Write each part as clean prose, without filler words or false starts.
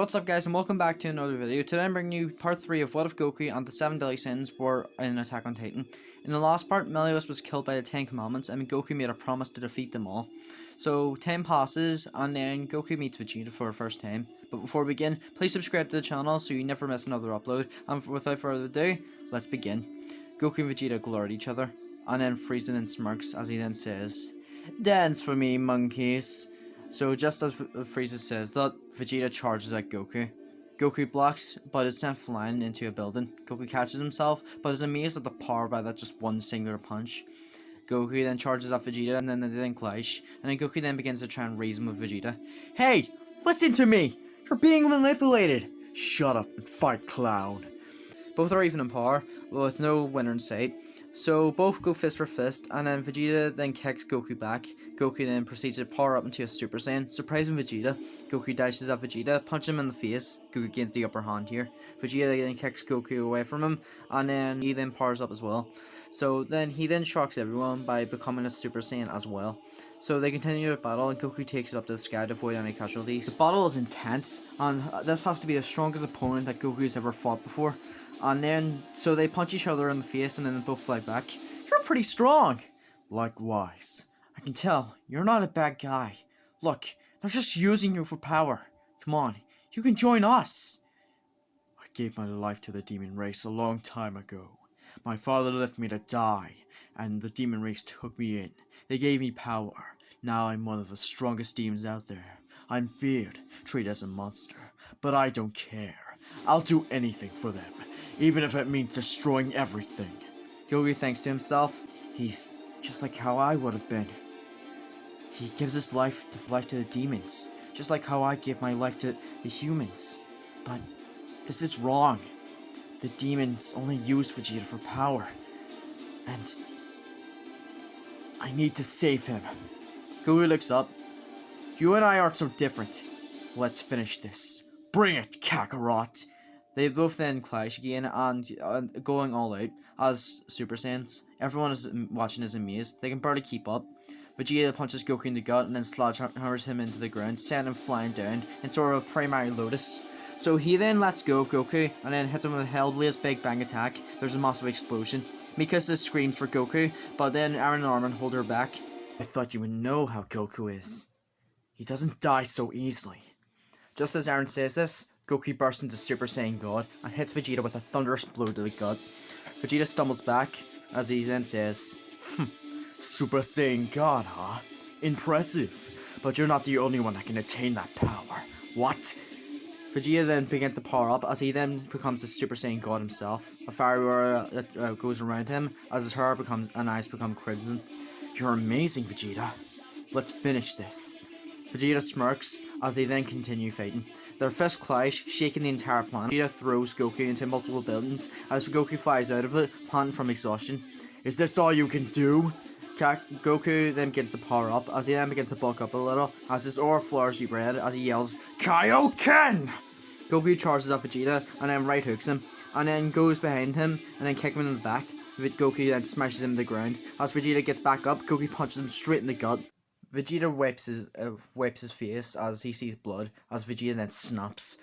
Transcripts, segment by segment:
What's up guys, and welcome back to another video. Today I'm bringing you part 3 of what if Goku and the 7 deadly sins were in Attack on Titan. In the last part, Melios was killed by the 10 commandments and Goku made a promise to defeat them all. So 10 passes and then Goku meets Vegeta for the first time. But before we begin, please subscribe to the channel so you never miss another upload. And without further ado, let's begin. Goku and Vegeta glare at each other, and then Frieza then smirks as he then says, "Dance for me, monkeys." So just as Frieza says that, Vegeta charges at Goku. Goku blocks, but is sent flying into a building. Goku catches himself, but is amazed at the power by that just one singular punch. Goku then charges at Vegeta, and then they then clash. And then Goku then begins to try and reason with Vegeta. "Hey, listen to me! You're being manipulated!" "Shut up and fight, clown." Both are even in power, with no winner in sight. So both go fist for fist, and then Vegeta then kicks Goku back. Goku then proceeds to power up into a Super Saiyan, surprising Vegeta. Goku dashes at Vegeta, punches him in the face. Goku gains the upper hand here. Vegeta then kicks Goku away from him, and then he then powers up as well. So then he then shocks everyone by becoming a Super Saiyan as well. So they continue the battle, and Goku takes it up to the sky to avoid any casualties. The battle is intense, and this has to be the strongest opponent that Goku's ever fought before. And then, so they punch each other in the face and then they both fly back. "You're pretty strong." "Likewise." "I can tell, you're not a bad guy. Look, they're just using you for power. Come on, you can join us." "I gave my life to the demon race a long time ago. My father left me to die, and the demon race took me in. They gave me power. Now I'm one of the strongest demons out there. I'm feared, treated as a monster, but I don't care. I'll do anything for them, even if it means destroying everything." Goku thinks to himself, "He's just like how I would have been. He gives his life to the demons, just like how I give my life to the humans. But this is wrong. The demons only use Vegeta for power, and I need to save him." Goku looks up. "You and I aren't so different. Let's finish this. Bring it, Kakarot." They both then clash again and going all out as Super Saiyans. Everyone is watching is amazed. They can barely keep up. Vegeta punches Goku in the gut and then sledgehammers him into the ground, sending him flying down in sort of a primary lotus. So he then lets go of Goku and then hits him with a Hellblaze Big Bang attack. There's a massive explosion. Mikasa screams for Goku, but then Aaron and Armin hold her back. "I thought you would know how Goku is. He doesn't die so easily." Just as Aaron says this, Goku bursts into Super Saiyan God and hits Vegeta with a thunderous blow to the gut. Vegeta stumbles back as he then says, "Super Saiyan God, huh? Impressive. But you're not the only one that can attain that power. What?" Vegeta then begins to power up as he then becomes a Super Saiyan God himself. A fire aura that goes around him as his hair and eyes become crimson. "You're amazing, Vegeta. Let's finish this." Vegeta smirks as they then continue fighting. Their fists clash, shaking the entire planet. Vegeta throws Goku into multiple buildings as Goku flies out of it, panting from exhaustion. "Is this all you can do?" Goku then begins to power up as he then begins to bulk up a little as his aura flares red as he yells, "Kaioken!" Goku charges at Vegeta and then right hooks him and then goes behind him and then kicks him in the back. Goku then smashes him to the ground. As Vegeta gets back up, Goku punches him straight in the gut. Vegeta wipes his face as he sees blood, as Vegeta then snaps.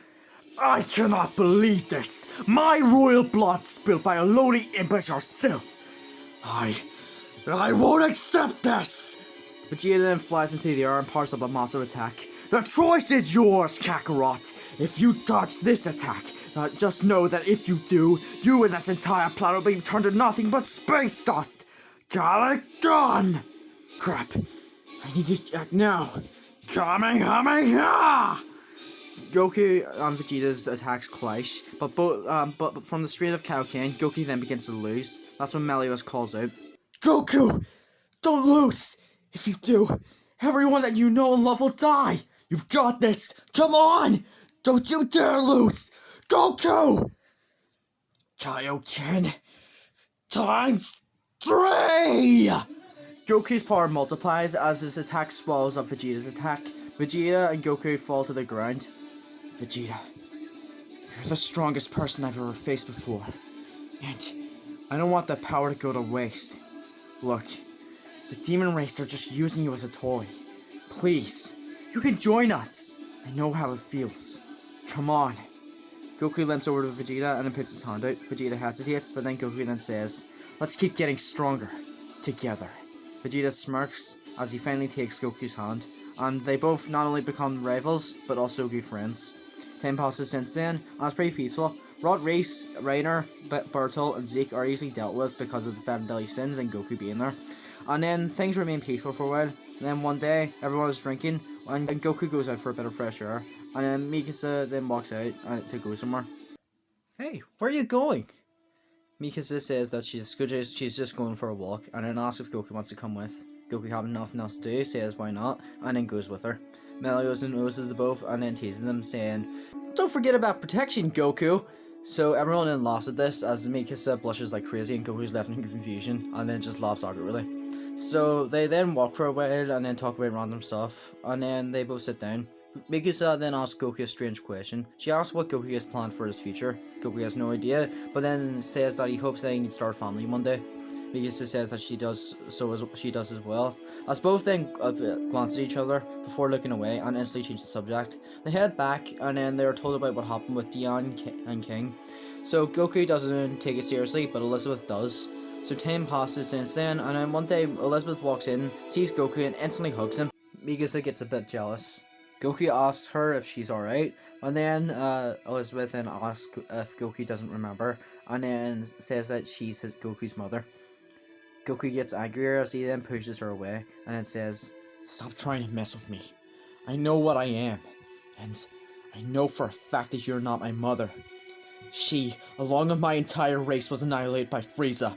"I cannot believe this! My royal blood spilled by a lowly imp as yourself! I won't accept this!" Vegeta then flies into the air and powers up a massive attack. "The choice is yours, Kakarot! If you dodge this attack, just know that if you do, you and this entire planet will be turned to nothing but space dust! Kamehameha! Crap! I need to act now. Kamehameha!" Goku and Vegeta's attacks clash, but from the Strait of Kaioken, Goku then begins to lose. That's when Melios calls out, "Goku! Don't lose! If you do, everyone that you know and love will die! You've got this! Come on! Don't you dare lose! Goku! Kaioken times 3! Goku's power multiplies as his attack swallows up Vegeta's attack. Vegeta and Goku fall to the ground. "Vegeta, you're the strongest person I've ever faced before, and I don't want that power to go to waste. Look, the demon race are just using you as a toy. Please, you can join us. I know how it feels." Come on. Goku limps over to Vegeta and then puts his hand out. Vegeta hesitates, but then Goku then says, let's keep getting stronger. Together. Vegeta smirks as he finally takes Goku's hand, and they both not only become rivals, but also good friends. Time passes since then, and it's pretty peaceful. Rod, Reese, Reiner, Bertolt, and Zeke are easily dealt with because of the 7 deadly sins and Goku being there. And then things remain peaceful for a while. And then one day, everyone is drinking, and Goku goes out for a bit of fresh air. And then Mikasa then walks out to go somewhere. Hey, where are you going? Mikasa says that she's just going for a walk, and then asks if Goku wants to come with. Goku, having nothing else to do, says why not, and then goes with her. Meliodas notices the both, and then teases them, saying, don't forget about protection, Goku! So everyone then laughs at this, as Mikasa blushes like crazy, and Goku's left in confusion, and then just laughs awkwardly. So they then walk for a while, and then talk about random stuff, and then they both sit down. Mikasa then asks Goku a strange question. She asks what Goku has planned for his future. Goku has no idea, but then says that he hopes that he can start a family one day. Mikasa says that she does as well. As both then glance at each other before looking away and instantly change the subject. They head back, and then they are told about what happened with Dion and King. So Goku doesn't take it seriously, but Elizabeth does. So time passes since then, and then one day Elizabeth walks in, sees Goku, and instantly hugs him. Mikasa gets a bit jealous. Goku asks her if she's alright, and then Elizabeth then asks if Goku doesn't remember, and then says that she's Goku's mother. Goku gets angrier as he then pushes her away, and then says, stop trying to mess with me. I know what I am, and I know for a fact that you're not my mother. She, along with my entire race, was annihilated by Frieza.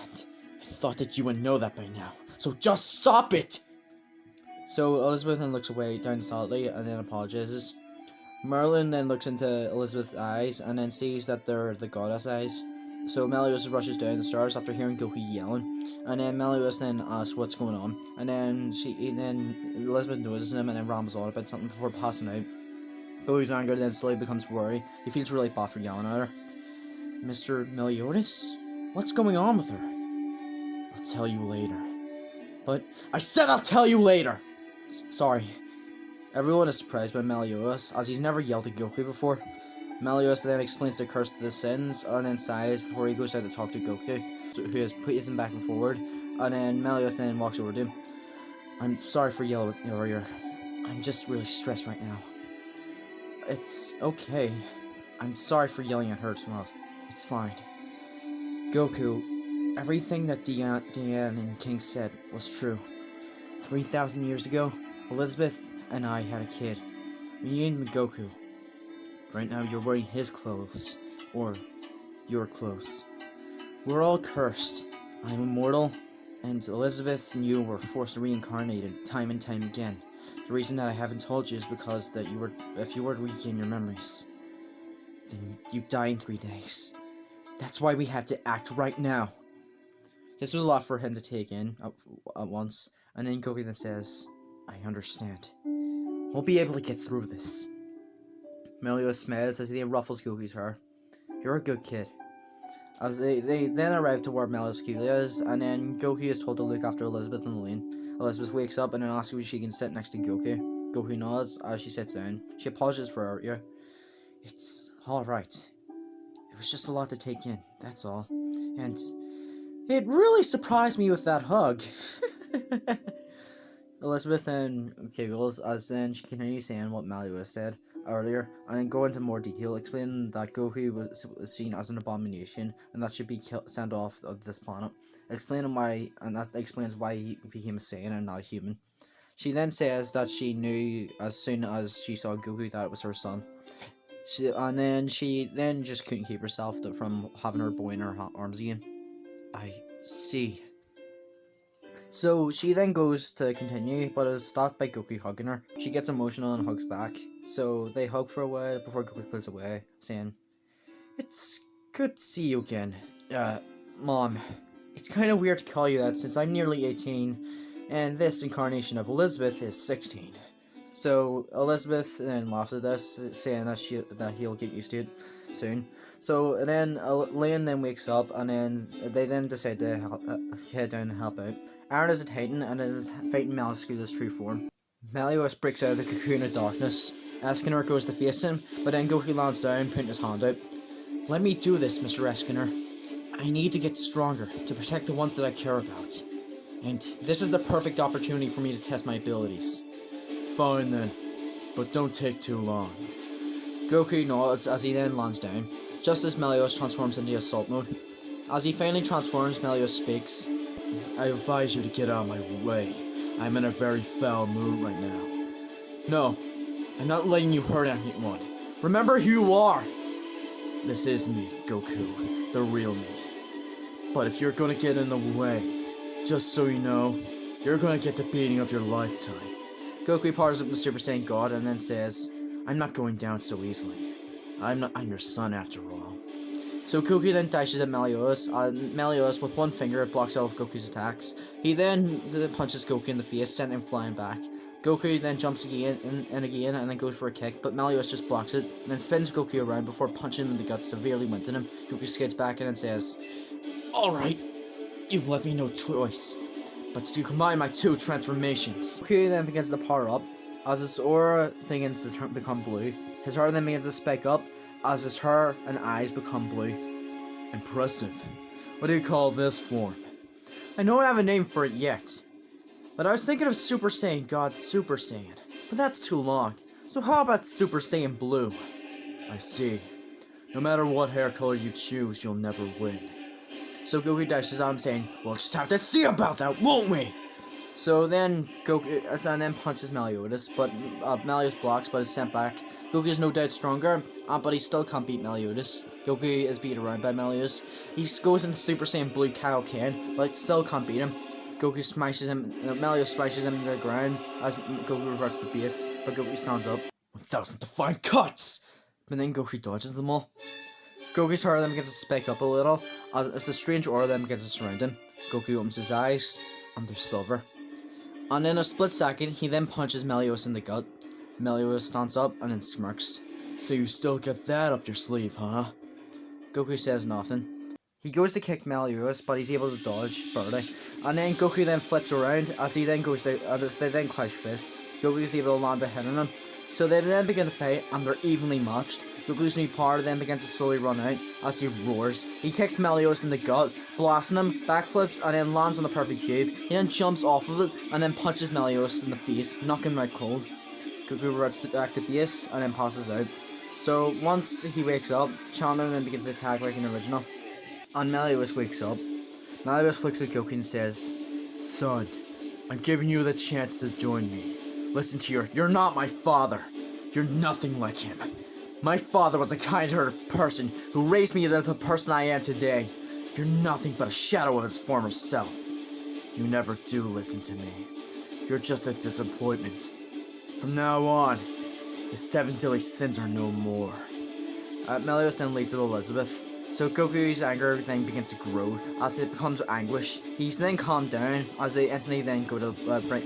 And I thought that you would know that by now, so just stop it! So Elizabeth then looks away down silently and then apologizes. Merlin then looks into Elizabeth's eyes and then sees that they're the goddess eyes. So Meliodas rushes down the stairs after hearing Goku yelling, and then Meliodas then asks what's going on, and then Elizabeth notices him and then rambles on about something before passing out. Goku's anger then slowly becomes worry. He feels really bad for yelling at her. Mr. Meliodas? What's going on with her? I'll tell you later. But I said I'll tell you later! Sorry. Everyone is surprised by Meliodas, as he's never yelled at Goku before. Meliodas then explains the curse to the sins, and then sighs before he goes out to talk to Goku, who is pacing back and forward, and then Meliodas then walks over to him. I'm sorry for yelling at you earlier. I'm just really stressed right now. It's okay. I'm sorry for yelling at her as well. It's fine. Goku, everything that Diane and King said was true. 3,000 years ago, Elizabeth and I had a kid. Me and Goku. Right now you're wearing his clothes. Or your clothes. We're all cursed. I'm immortal, and Elizabeth and you were forced to reincarnate time and time again. The reason that I haven't told you is because that if you were to regain your memories, then you die in 3 days. That's why we have to act right now. This was a lot for him to take in at once, and then Goku then says, I understand. We'll be able to get through this. Meliodas smiles as he ruffles Goku's hair. You're a good kid. As they then arrive to where Meliodas is, and then Goku is told to look after Elizabeth and Lane. Elizabeth wakes up and then asks if she can sit next to Goku. Goku nods as she sits down. She apologizes for her earlier. It's alright. It was just a lot to take in, that's all. And it really surprised me with that hug. Elizabeth then giggles as then she continues saying what Meliodas said earlier, and then go into more detail, explaining that Goku was seen as an abomination and that should be sent off of this planet, explaining why, and that explains why he became a Saiyan and not a human. She then says that she knew as soon as she saw Goku that it was her son. She then just couldn't keep herself from having her boy in her arms again. I see. So she then goes to continue, but is stopped by Goku hugging her. She gets emotional and hugs back. So they hug for a while before Goku pulls away, saying, It's good to see you again. Mom, it's kind of weird to call you that since I'm nearly 18, and this incarnation of Elizabeth is 16. So Elizabeth then laughs at this, saying that he'll get used to it soon. So then Lane then wakes up, and then they then decide to head down and help out. Aaron is a Titan and is fighting Meliodas' true form. Meliodas breaks out of the cocoon of darkness, Escanor goes to face him, but then Goku lands down, putting his hand out. Let me do this, Mr. Escanor. I need to get stronger to protect the ones that I care about. And this is the perfect opportunity for me to test my abilities. Fine then, but don't take too long. Goku nods as he then lands down, just as Melios transforms into assault mode. As he finally transforms, Melios speaks. I advise you to get out of my way. I'm in a very foul mood right now. No, I'm not letting you hurt anyone. Remember who you are! This is me, Goku, the real me. But if you're gonna get in the way, just so you know, you're gonna get the beating of your lifetime. Goku powers up the Super Saiyan God and then says, I'm not going down so easily. I'm your son after all. So Goku then dashes at Melios, and Melios with one finger blocks all of Goku's attacks. He then punches Goku in the face, sending him flying back. Goku then jumps again and then goes for a kick, but Melios just blocks it, and then spins Goku around before punching him in the gut, severely wounding him. Goku skids back and then says, Alright, you've left me no choice but to combine my two transformations. Goku then begins to power up, as his aura begins to become blue. His hair then begins to spike up, as his hair and eyes become blue. Impressive. What do you call this form? I don't have a name for it yet, but I was thinking of Super Saiyan God Super Saiyan, but that's too long. So how about Super Saiyan Blue? I see. No matter what hair color you choose, you'll never win. So Goku dashes at him saying, we'll just have to see about that, won't we? So then Goku punches Meliodas, but Meliodas blocks but is sent back. Goku is no doubt stronger, but he still can't beat Meliodas. Goku is beat around by Meliodas. He goes into Super Saiyan Blue Kaioken, but still can't beat him. Goku smashes him, Meliodas smashes him into the ground as Goku reverts to base, but Goku stands up. 1,000 defined cuts! But then Goku dodges them all. Goku's hair then begins to spike up a little, as a strange aura then begins to surround him. Goku opens his eyes, and they're silver. And in a split second, he then punches Melios in the gut. Melios stands up and then smirks. So you still get that up your sleeve, huh? Goku says nothing. He goes to kick Melios, but he's able to dodge, barely. And then Goku then flips around, as he then goes to, they then clash fists. Goku is able to land a hit on him. So they then begin to fight, and they're evenly matched. Goku's new power then begins to slowly run out as he roars. He kicks Melios in the gut, blasting him, backflips, and then lands on the perfect cube. He then jumps off of it, and then punches Melios in the face, knocking him out cold. Goku reverts back to base, and then passes out. So once he wakes up, Chandler then begins to attack like an original. And Melios wakes up. Melios looks at Goku and says, Son, I'm giving you the chance to join me. Listen to you're not my father. You're nothing like him. My father was a kind-hearted person who raised me into the person I am today. You're nothing but a shadow of his former self. You never do listen to me. You're just a disappointment. From now on, the 7 deadly sins are no more. Melios then leads with Elizabeth. So Goku's anger then begins to grow as it becomes anguish. He's then calmed down as they instantly then go to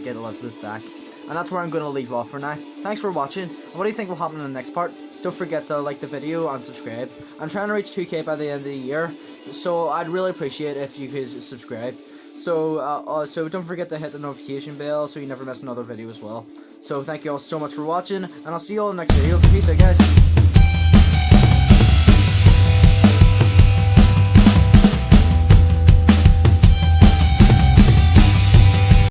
get Elizabeth back. And that's where I'm going to leave off for now. Thanks for watching. What do you think will happen in the next part? Don't forget to like the video and subscribe. I'm trying to reach 2K by the end of the year, so I'd really appreciate if you could subscribe. So don't forget to hit the notification bell so you never miss another video as well. So thank you all so much for watching, and I'll see you all in the next video. Peace out, guys.